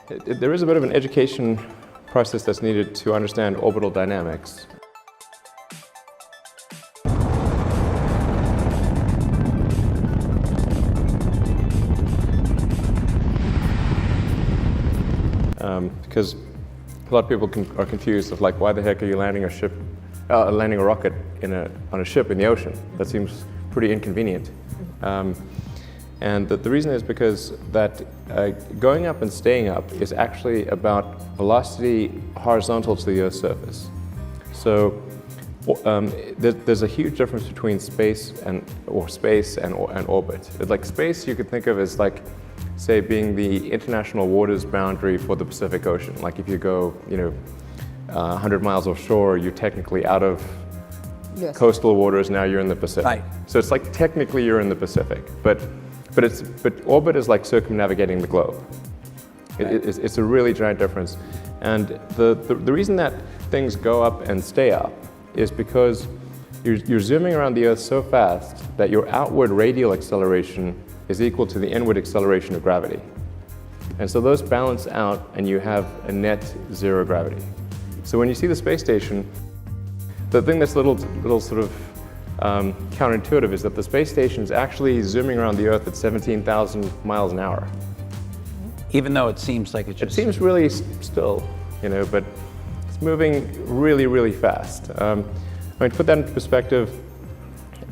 There is a bit of an education process that's needed to understand orbital dynamics. Because a lot of people are confused of like, why the heck are you landing a rocket on a ship in the ocean? That seems pretty inconvenient. And the reason is because that going up and staying up is actually about velocity horizontal to the Earth's surface. So there's a huge difference between space and orbit. Like space, you could think of as like, say, being the international waters boundary for the Pacific Ocean. Like if you go, 100 miles offshore, you're technically out of coastal waters. Now you're in the Pacific. Right. So it's like technically you're in the Pacific, but orbit is like circumnavigating the globe. Right. It's a really giant difference, and the reason that things go up and stay up is because you're zooming around the Earth so fast that your outward radial acceleration is equal to the inward acceleration of gravity. And so those balance out and you have a net zero gravity. So when you see the space station, the thing that's little sort of counterintuitive is that the space station is actually zooming around the Earth at 17,000 miles an hour. Even though it seems like it seems really still, but it's moving really, really fast. I mean, to put that into perspective,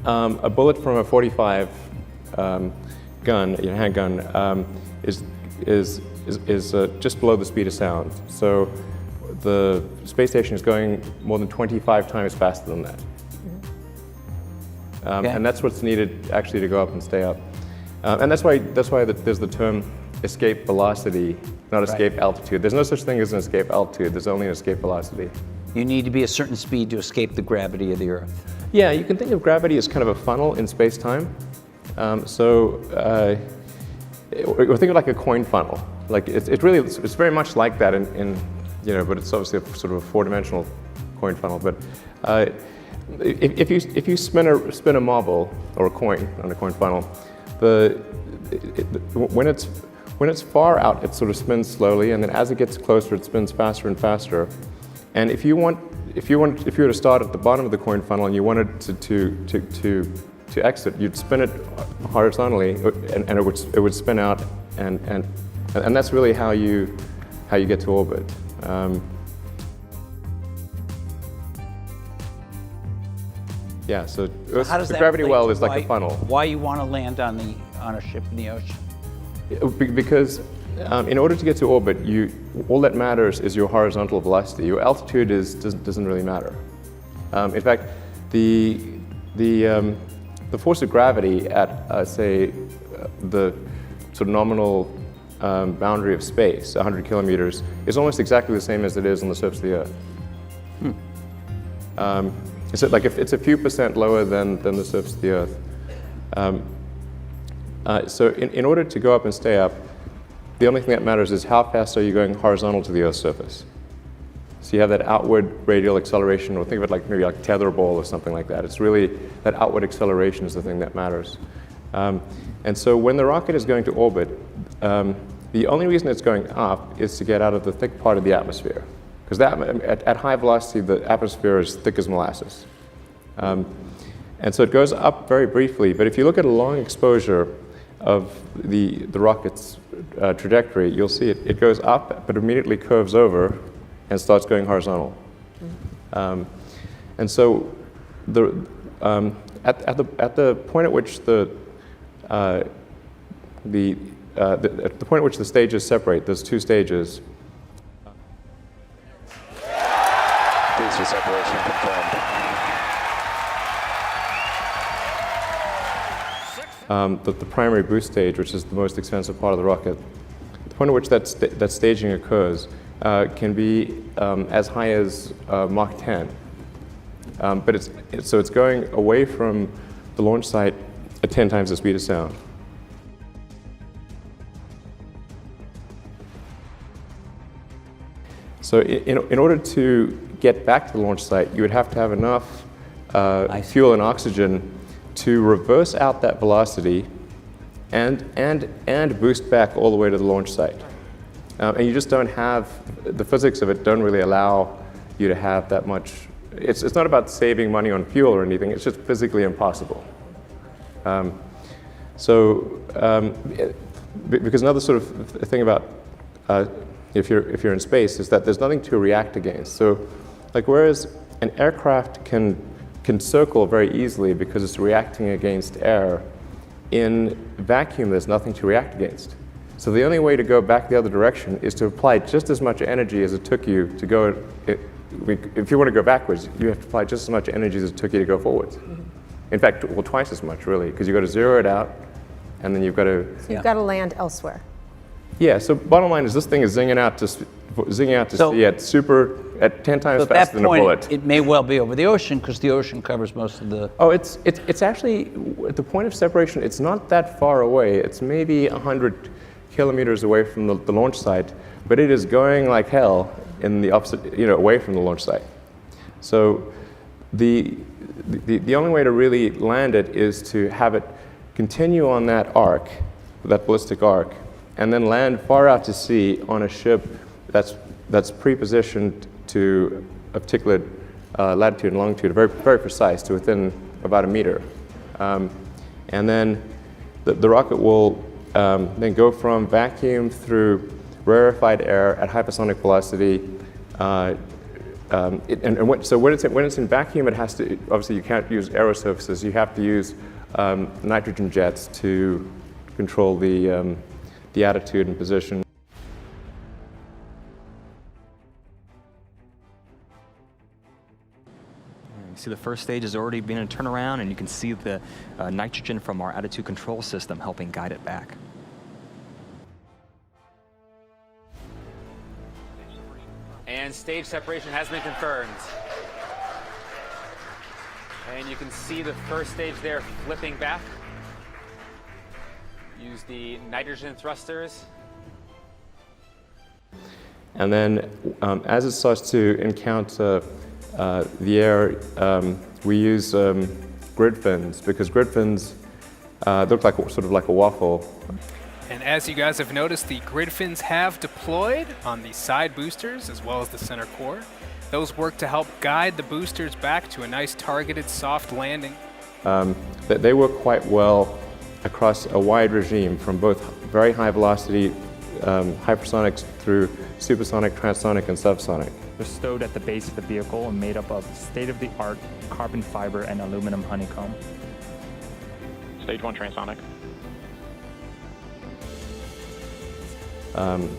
a bullet from a .45 gun, handgun, is just below the speed of sound. So the space station is going more than 25 times faster than that. And that's what's needed actually to go up and stay up. And that's why there's the term escape velocity, not escape altitude. There's no such thing as an escape altitude. There's only an escape velocity. You need to be a certain speed to escape the gravity of the Earth. Yeah, you can think of gravity as kind of a funnel in space-time. Or think of it like a coin funnel. Like it's very much like that but it's obviously a sort of a four-dimensional coin funnel. But if you spin a marble or a coin on a coin funnel, when it's far out, it sort of spins slowly, and then as it gets closer, it spins faster and faster. And if you were to start at the bottom of the coin funnel and you wanted to exit, you'd spin it horizontally, and it would spin out, and that's really how you get to orbit. Yeah, so the gravity well is like a funnel. Why you want to land on a ship in the ocean? Because in order to get to orbit, all that matters is your horizontal velocity. Your altitude doesn't really matter. In fact, the force of gravity at say the sort of nominal boundary of space, 100 kilometers, is almost exactly the same as it is on the surface of the Earth. So like if it's a few percent lower than the surface of the Earth. So in order to go up and stay up, the only thing that matters is how fast are you going horizontal to the Earth's surface. So you have that outward radial acceleration, or think of it like maybe like tetherball or something like that. It's really that outward acceleration is the thing that matters. And so when the rocket is going to orbit, the only reason it's going up is to get out of the thick part of the atmosphere. Because at high velocity, the atmosphere is thick as molasses. And so it goes up very briefly, but if you look at a long exposure of the rocket's trajectory, you'll see it goes up, but immediately curves over and starts going horizontal. And so at the point at which the point at which the stages separate, there's two stages. Booster separation confirmed. The primary boost stage, which is the most expensive part of the rocket, the point at which that staging occurs can be as high as Mach 10. But it's going away from the launch site at 10 times the speed of sound. So in order to get back to the launch site, you would have to have enough fuel and oxygen to reverse out that velocity and boost back all the way to the launch site. And you just don't have, the physics of it don't really allow you to have that much. It's not about saving money on fuel or anything, it's just physically impossible. Because another sort of thing about if you're in space is that there's nothing to react against. So, like, whereas an aircraft can circle very easily because it's reacting against air, in vacuum there's nothing to react against. So the only way to go back the other direction is to apply just as much energy as it took you to go. If you want to go backwards, you have to apply just as much energy as it took you to go forwards. In fact, well, twice as much, really, because you've got to zero it out, and then you've got to. So you've got to land elsewhere. Yeah. So bottom line is, this thing is zinging out to sea at 10 times faster than a bullet. It may well be over the ocean because the ocean covers most of the. Oh, it's actually at the point of separation. It's not that far away. It's maybe 100 kilometers away from the launch site, but it is going like hell in the opposite, away from the launch site. So the only way to really land it is to have it continue on that arc, that ballistic arc, and then land far out to sea on a ship that's pre-positioned to a particular latitude and longitude, very, very precise, to within about a meter. And then the rocket will then go from vacuum through rarefied air at hypersonic velocity. So when it's in vacuum, it has to, obviously you can't use aero surfaces, you have to use nitrogen jets to control the attitude and position. You see the first stage has already been a turnaround, and you can see the nitrogen from our attitude control system helping guide it back. And stage separation has been confirmed. And you can see the first stage there flipping back. Use the nitrogen thrusters. And then as it starts to encounter the air, we use grid fins, because grid fins look like sort of like a waffle. And as you guys have noticed, the grid fins have deployed on the side boosters as well as the center core. Those work to help guide the boosters back to a nice targeted soft landing. They work quite well across a wide regime, from both very high velocity hypersonics through supersonic, transonic, and subsonic. They're stowed at the base of the vehicle and made up of state-of-the-art carbon fiber and aluminum honeycomb. Stage 1 transonic.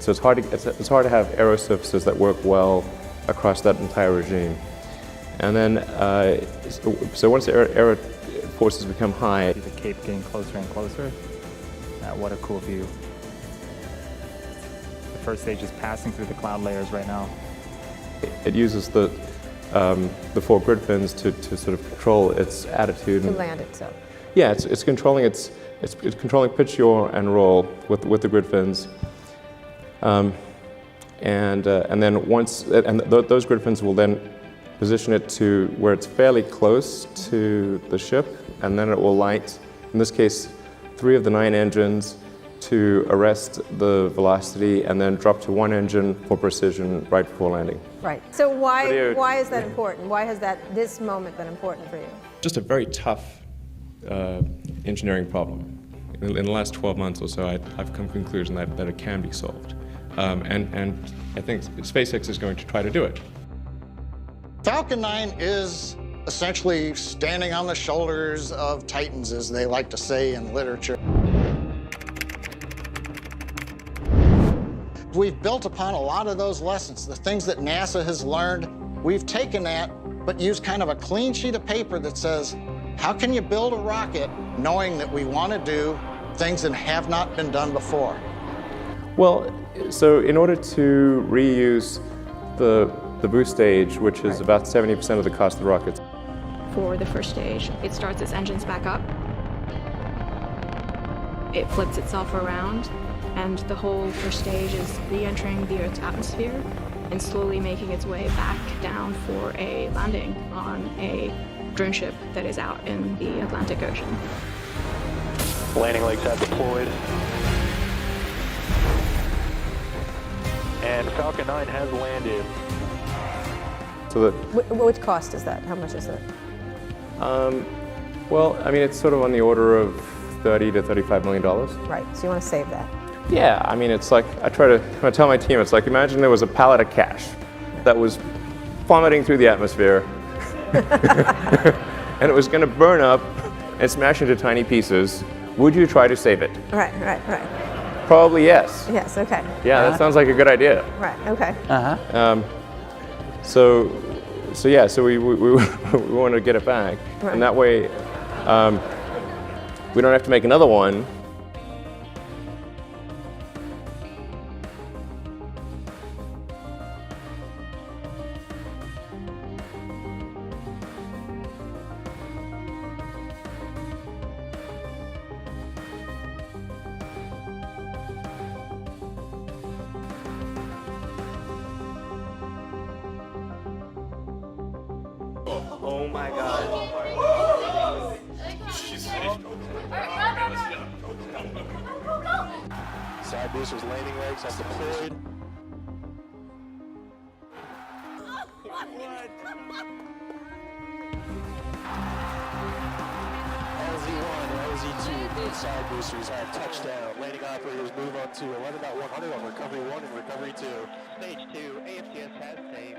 So it's hard to have aero surfaces that work well across that entire regime. And then, so once the aero forces become high, See the cape getting closer and closer. What a cool view. The first stage is passing through the cloud layers right now. it uses the 4 grid fins to sort of control its attitude. To land itself. Yeah, it's controlling it's controlling pitch, yaw, and roll with the grid fins. And then those grid fins will then position it to where it's fairly close to the ship, and then it will light, in this case, 3 of the 9 engines to arrest the velocity, and then drop to 1 engine for precision right before landing. Right. So why is that important? Why has this moment been important for you? Just a very tough engineering problem. In the last 12 months or so, I've come to the conclusion that it can be solved. And I think SpaceX is going to try to do it. Falcon 9 is essentially standing on the shoulders of titans, as they like to say in literature. We've built upon a lot of those lessons, the things that NASA has learned. We've taken that, but used kind of a clean sheet of paper that says, how can you build a rocket knowing that we want to do things that have not been done before? Well, so in order to reuse the boost stage, which is about 70% of the cost of the rocket. For the first stage, it starts its engines back up. It flips itself around, and the whole first stage is re-entering the Earth's atmosphere and slowly making its way back down for a landing on a drone ship that is out in the Atlantic Ocean. Landing legs have deployed. And Falcon 9 has landed. So Which cost is that? How much is that? well, I mean, it's sort of on the order of $30 to $35 million. Right, so you want to save that. Yeah, I mean, it's like, I tell my team, it's like, imagine there was a pallet of cash that was plummeting through the atmosphere, and it was going to burn up and smash into tiny pieces. Would you try to save it? Right. Probably yes. Yes, okay. Yeah, that sounds like a good idea. Right, okay. So we want to get it back, Right. and that way we don't have to make another one. Oh my God. Side boosters landing legs have deployed. LZ1 and LZ2, both side boosters have touchdown. Landing operators move on to 11.100 on recovery 1 and recovery 2. Stage 2, AFTS has saved.